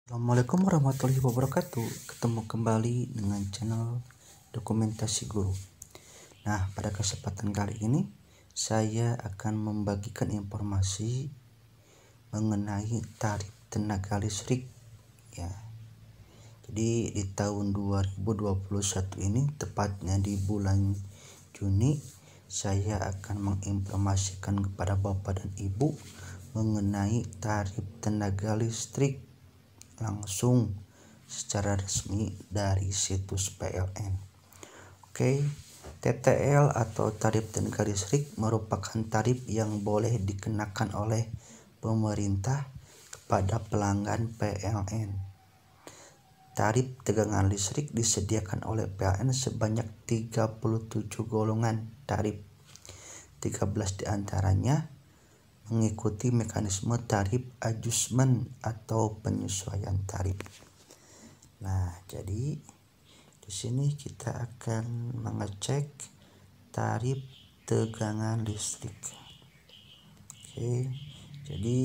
Assalamualaikum warahmatullahi wabarakatuh. Ketemu kembali dengan channel Dokumentasi Guru. Nah, pada kesempatan kali ini saya akan membagikan informasi mengenai tarif tenaga listrik ya. Jadi di tahun 2021 ini, tepatnya di bulan Juni, saya akan menginformasikan kepada Bapak dan Ibu mengenai tarif tenaga listrik langsung secara resmi dari situs PLN. Oke, TTL atau tarif tenaga listrik merupakan tarif yang boleh dikenakan oleh pemerintah kepada pelanggan PLN. Tarif tegangan listrik disediakan oleh PLN sebanyak 37 golongan tarif. 13 diantaranya mengikuti mekanisme tarif adjustment atau penyesuaian tarif. Nah, jadi di sini kita akan mengecek tarif tegangan listrik. Oke, jadi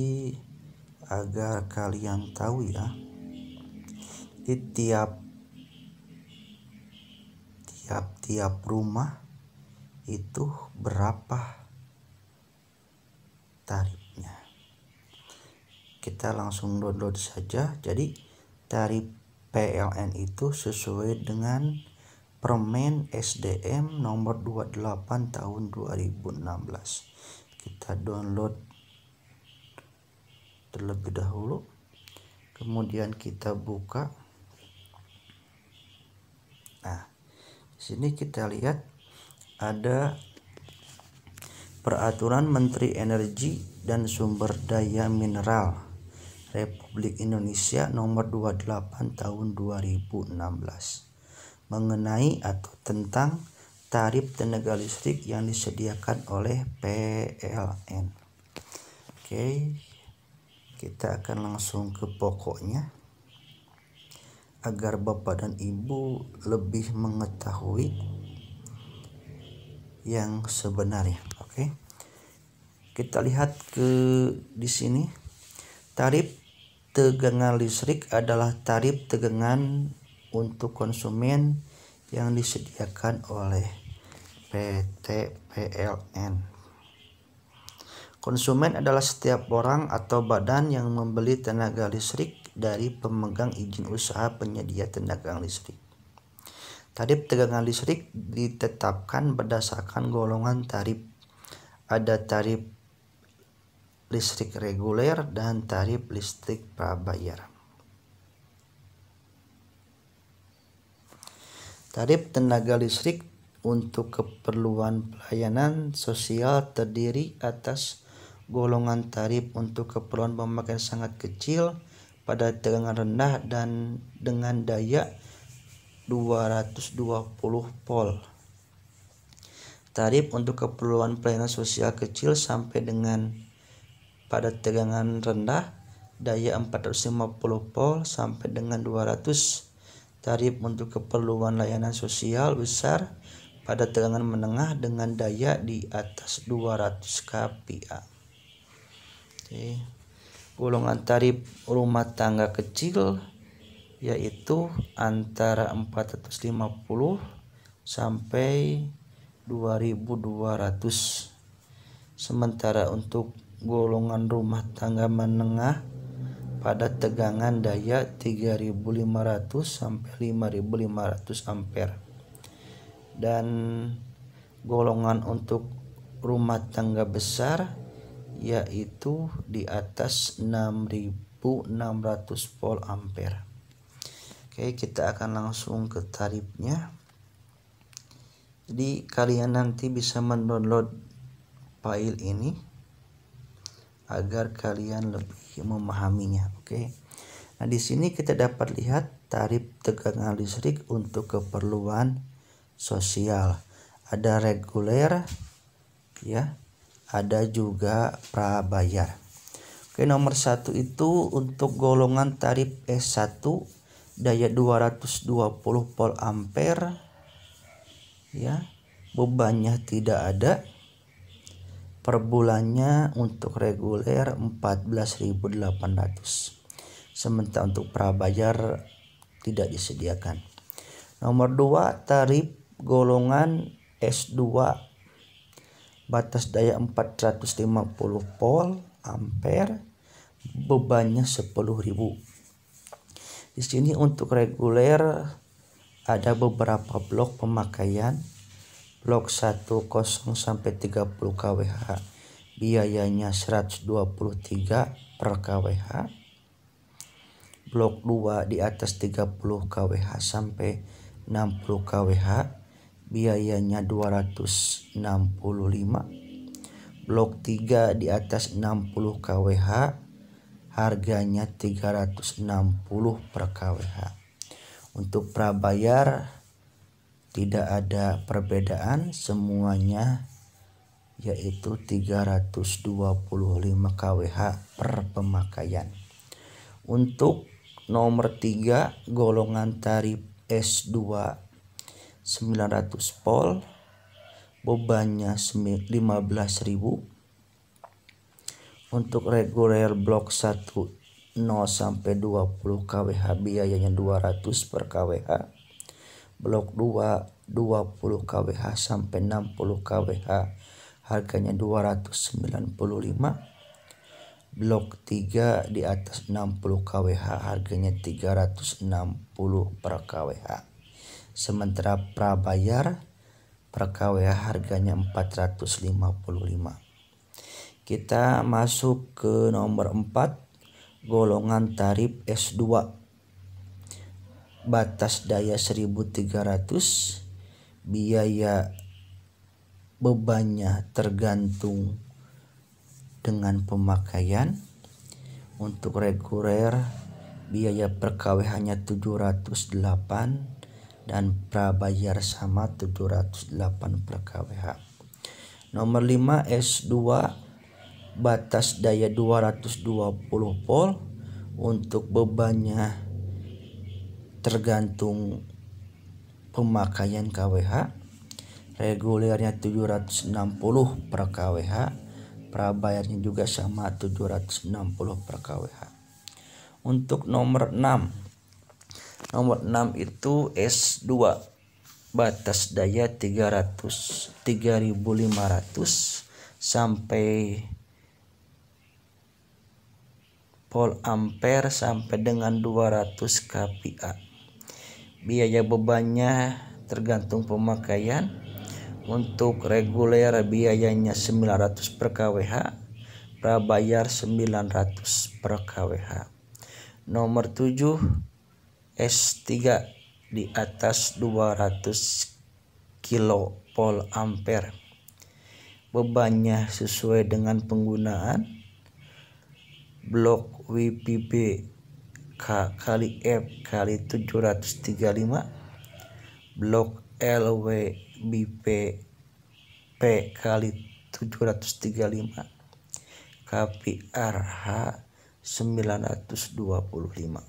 agar kalian tahu ya, di tiap rumah itu berapa tarifnya. Kita langsung download saja. Jadi tarif PLN itu sesuai dengan Permen SDM nomor 28 tahun 2016. Kita download terlebih dahulu, kemudian kita buka. Nah, di sini kita lihat ada Peraturan Menteri Energi dan Sumber Daya Mineral Republik Indonesia nomor 28 tahun 2016 mengenai atau tentang tarif tenaga listrik yang disediakan oleh PLN. Oke, kita akan langsung ke pokoknya agar Bapak dan Ibu lebih mengetahui yang sebenarnya. Oke, kita lihat di sini. Tarif tegangan listrik adalah tarif tegangan untuk konsumen yang disediakan oleh PT PLN. Konsumen adalah setiap orang atau badan yang membeli tenaga listrik dari pemegang izin usaha penyedia tenaga listrik. Tarif tegangan listrik ditetapkan berdasarkan golongan tarif. Ada tarif listrik reguler dan tarif listrik prabayar. Tarif tenaga listrik untuk keperluan pelayanan sosial terdiri atas golongan tarif untuk keperluan pemakaian sangat kecil pada tegangan rendah dan dengan daya 220 volt. Tarif untuk keperluan pelayanan sosial kecil sampai dengan pada tegangan rendah daya 450 volt sampai dengan 200. Tarif untuk keperluan layanan sosial besar pada tegangan menengah dengan daya di atas 200 kPa. Oke. Golongan tarif rumah tangga kecil yaitu antara 450 sampai 2200. Sementara untuk golongan rumah tangga menengah pada tegangan daya 3500 sampai 5500 ampere. Dan golongan untuk rumah tangga besar yaitu di atas 6600 volt ampere. Oke, kita akan langsung ke tarifnya. Jadi kalian nanti bisa mendownload file ini agar kalian lebih memahaminya. Oke. Nah, di sini kita dapat lihat tarif tegangan listrik untuk keperluan sosial. Ada reguler ya, ada juga prabayar. Oke, nomor 1 itu untuk golongan tarif S1 daya 220 volt ampere ya, bebannya tidak ada. Per bulannya untuk reguler 14.800. sementara untuk prabayar tidak disediakan. Nomor 2, tarif golongan S2 batas daya 450 volt ampere, bebannya 10.000. Di sini untuk reguler ada beberapa blok pemakaian. Blok 10 sampai 30 kWh biayanya 123 per kWh. Blok 2 di atas 30 kWh sampai 60 kWh biayanya 265. Blok 3 di atas 60 kWh harganya 360 per kWh. Untuk prabayar tidak ada perbedaan, semuanya yaitu 325 kWh per pemakaian. Untuk nomor 3 golongan tarif S2 900 volt, bebannya 15.000. Untuk reguler blok 1 0 sampai 20 kWh biayanya 200 per kWh. Blok 2 20 kWh sampai 60 kWh harganya 295. Blok 3 di atas 60 kWh harganya 360 per kWh. Sementara prabayar per kWh harganya 455. Kita masuk ke nomor 4, golongan tarif S2 batas daya 1300, biaya bebannya tergantung dengan pemakaian. Untuk reguler biaya per kWh-nya 708 dan prabayar sama 708 per kWh. Nomor 5 S2 batas daya 220 volt, untuk bebannya tergantung pemakaian kWh. Regulernya 760 per kWh, prabayarnya juga sama 760 per kWh. Untuk nomor 6 itu S2 batas daya 300 3500 sampai volt ampere sampai dengan 200 kPa. Biaya bebannya tergantung pemakaian. Untuk reguler biayanya 900 per kWh, prabayar 900 per kWh. Nomor 7 S3 di atas 200 kilovolt ampere. Bebannya sesuai dengan penggunaan. Blok WPB K kali F kali 735, blok LWBP P kali 735, KPRH 925.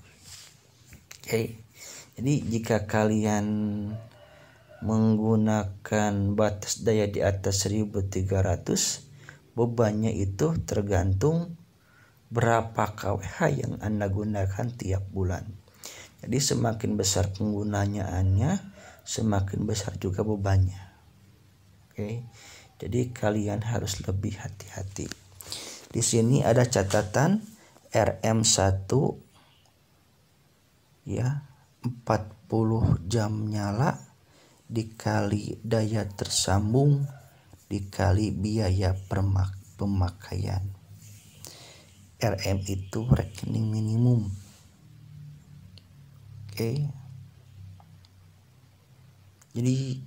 Oke. Jadi jika kalian menggunakan batas daya di atas 1300, bebannya itu tergantung berapa kWh yang Anda gunakan tiap bulan. Jadi semakin besar penggunaannya, semakin besar juga bebannya. Oke. Jadi kalian harus lebih hati-hati. Di sini ada catatan RM1 ya, 40 jam nyala dikali daya tersambung dikali biaya pemakaian. RM itu rekening minimum. Oke. Jadi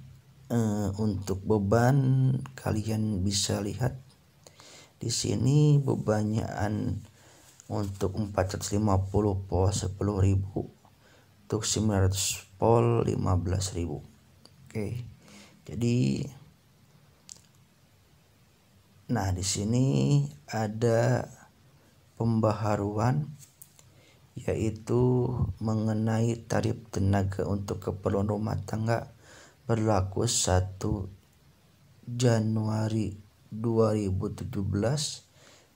untuk beban kalian bisa lihat di sini bebannya untuk 450 volt 10.000, untuk 900 volt 15.000. Oke. Jadi di sini ada pembaharuan, yaitu mengenai tarif tenaga untuk keperluan rumah tangga berlaku 1 Januari 2017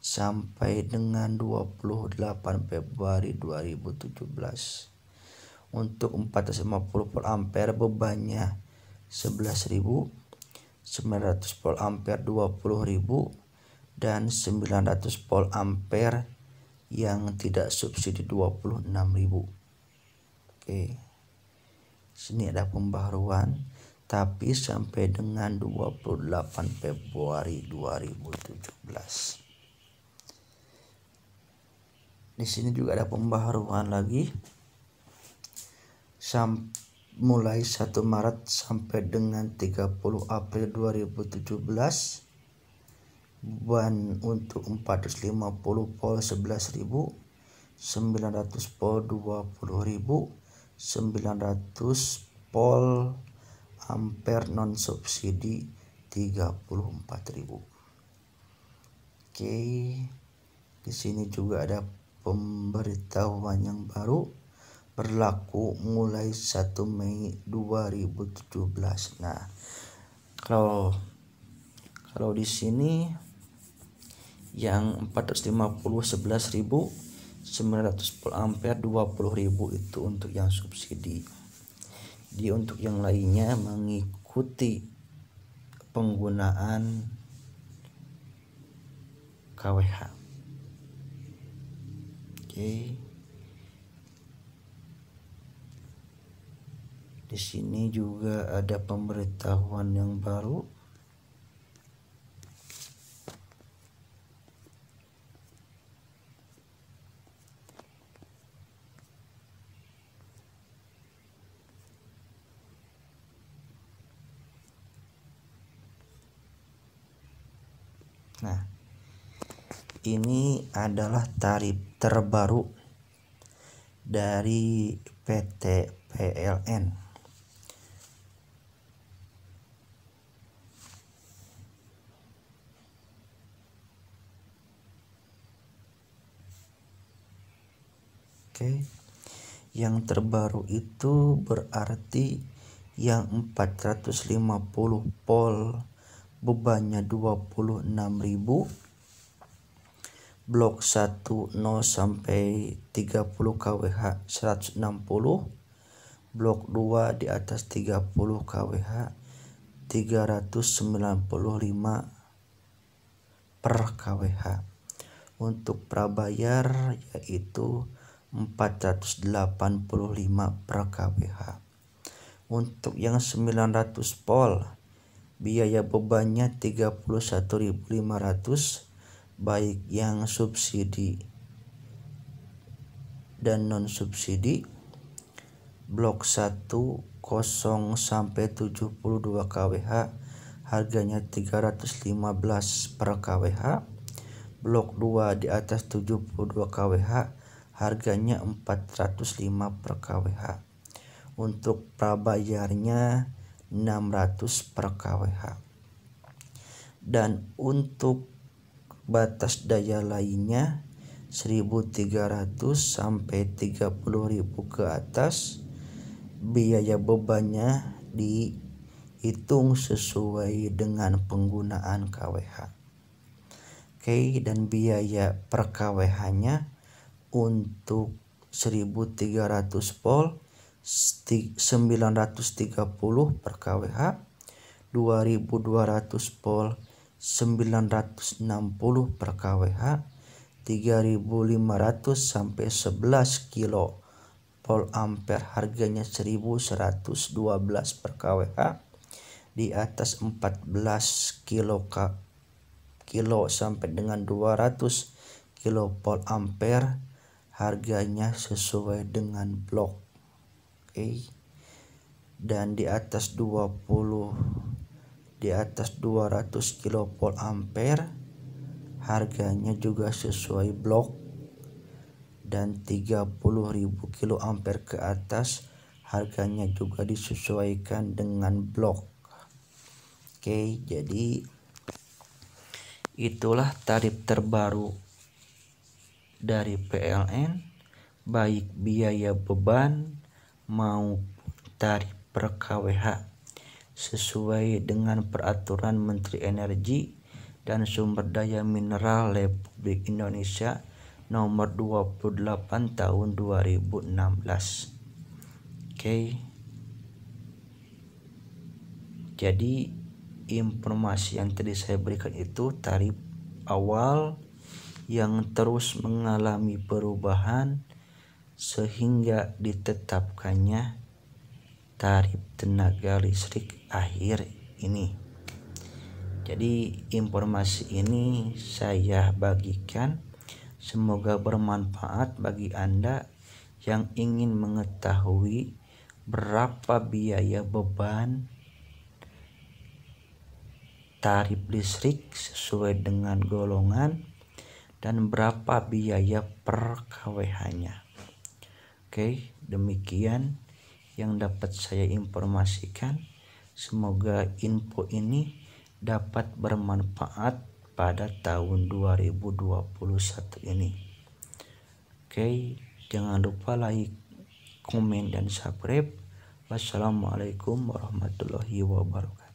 sampai dengan 28 Februari 2017. Untuk 450 volt ampere bebannya 11.000, 900 volt ampere 20.000, dan 900 volt ampere yang tidak subsidi 26.000. Oke. Sini ada pembaharuan tapi sampai dengan 28 Februari 2017. Di sini juga ada pembaharuan lagi mulai 1 Maret sampai dengan 30 April 2017. Beban untuk 450 volt 11.000, 900 volt 20.000, 900 volt ampere non subsidi 34.000. Oke, di sini juga ada pemberitahuan yang baru berlaku mulai 1 Mei 2017. Nah, kalau di sini yang 450 11.000, 900 volt ampere 20.000 itu untuk yang subsidi. Untuk yang lainnya mengikuti penggunaan KWH. Oke. Di sini juga ada pemberitahuan yang baru. Nah, ini adalah tarif terbaru dari PT PLN. Oke. Yang terbaru itu berarti yang 450 volt bebannya 26.000, blok 1 0 sampai 30 kWh 160, blok 2 di atas 30 kWh 395 per kWh. Untuk prabayar yaitu 485 per kWh. Untuk yang 900 volt biaya bebannya 31.500 baik yang subsidi dan non subsidi. Blok 1 0 sampai 72 kWh harganya 315 per kWh. Blok 2 di atas 72 kWh harganya 405 per kWh. Untuk prabayarnya 600 per kWh. Dan untuk batas daya lainnya 1.300 sampai 30.000 ke atas. Biaya bebannya dihitung sesuai dengan penggunaan KWH. Oke, dan biaya per KWH-nya untuk 1.300 volt 930 per kWh, 2.200 volt 960 per kWh, 3.500 sampai 11 kilo volt ampere harganya 1.112 per kWh, di atas 14 kilo sampai dengan 200 kilo volt ampere harganya sesuai dengan blok. Oke. Dan di atas 200 kilo volt ampere harganya juga sesuai blok, dan 30.000 kilo ampere ke atas harganya juga disesuaikan dengan blok. Oke, jadi itulah tarif terbaru dari PLN, baik biaya beban maupun tarif per kWh sesuai dengan peraturan Menteri Energi dan Sumber Daya Mineral Republik Indonesia nomor 28 tahun 2016. Oke. Jadi informasi yang tadi saya berikan itu tarif awal yang terus mengalami perubahan sehingga ditetapkannya tarif tenaga listrik akhir ini. Jadi informasi ini saya bagikan, semoga bermanfaat bagi Anda yang ingin mengetahui berapa biaya beban tarif listrik sesuai dengan golongan dan berapa biaya per kWh-nya. Oke, demikian yang dapat saya informasikan. Semoga info ini dapat bermanfaat pada tahun 2021 ini. Oke, jangan lupa like, komen, dan subscribe. Wassalamualaikum warahmatullahi wabarakatuh.